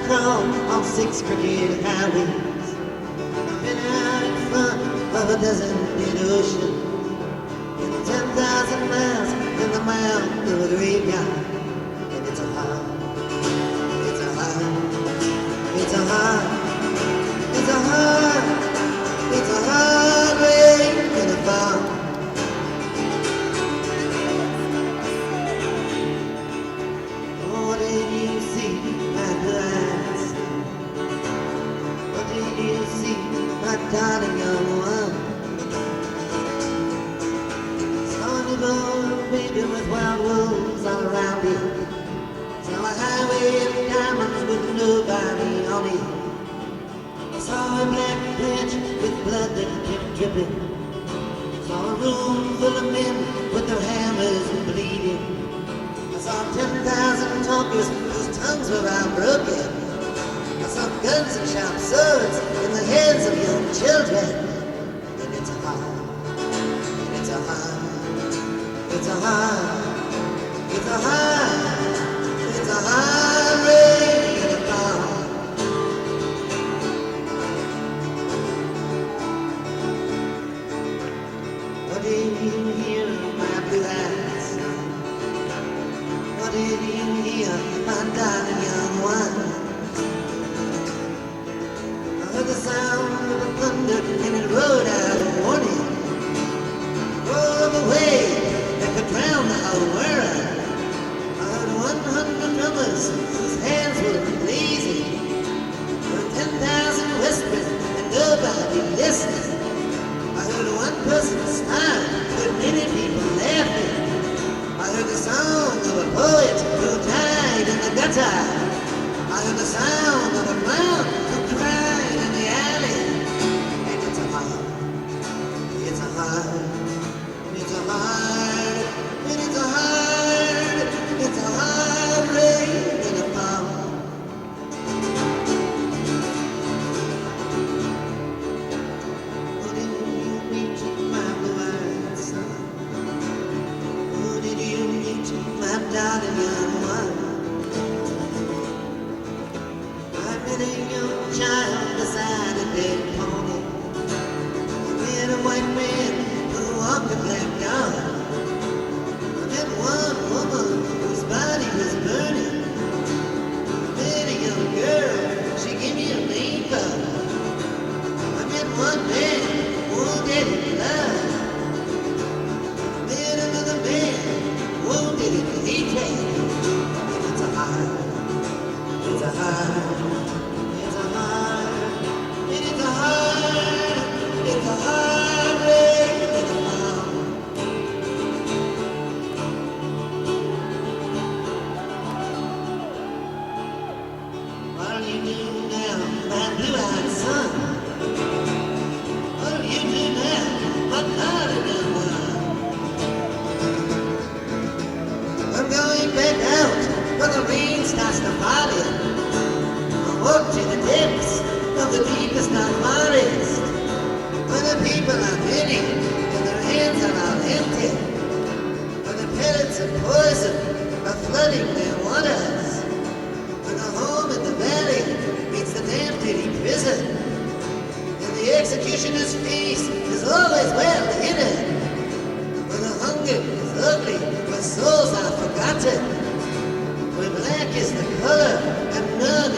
crawl on 6 crooked highways. I've been out in front of a deserted ocean, in 10,000 miles in the mouth of a graveyard. And it's a hard, it's a hard, it's a hard, it's a hard, it's a hard way to fall. Oh, did you see my blue eyes? Oh, did you see my darling young one? Saw you go, baby, with wild wolves all around you. Saw a highway of diamonds with nobody on it. Saw a black patch with blood that kept dripping. Saw a room full of men with their hammers bleeding. I saw 10,000 talkers whose tongues were all broken. I saw guns and sharp swords in the hands of young children. And it's a hard, it's a hard, it's a hard, it's a hard, it's a hard rain to fall. What did you hear, my blue eyes? What did you hear, my darling young one? I heard the sound of the thunder and it rolled out a warning. Roll of a wave that could drown the whole world. I heard 100 drummers whose hands were blazing. I heard 10,000 whispers and nobody listening. I heard one person smile, heard many people laughing. I heard the song of a poet who died in the gutter. I heard the sound of a clown who cried in the alley. And it's a hard, it's a hard, it's a hard, and it's a hard, it's a hard rain in the fall. Who did you meet, my blue-eyed son? Who did you meet, my darling young one? I met a young child beside a dead pony. I met a white man who walked a black dog. I met one woman whose body was burning. I met a young girl, she gave me a rainbow. I met one man wounded in love. I met another man wounded in hatred. It's a hard, it's a hard, it's a hard, it's a hard, it's a hard rain in the fall. What do you do now, my blue-eyed son? What do you do now, my darling young one? I'm going back out when the rain starts to fall in. I walk to the depths of the deepest dark forest, where the people are many and their hands are all empty, where the pellets of poison are flooding their waters, where the home in the valley meets the damn dirty prison, and the executioner's face is always well hidden, where the hunger is ugly, where souls are forgotten, where black is the color and none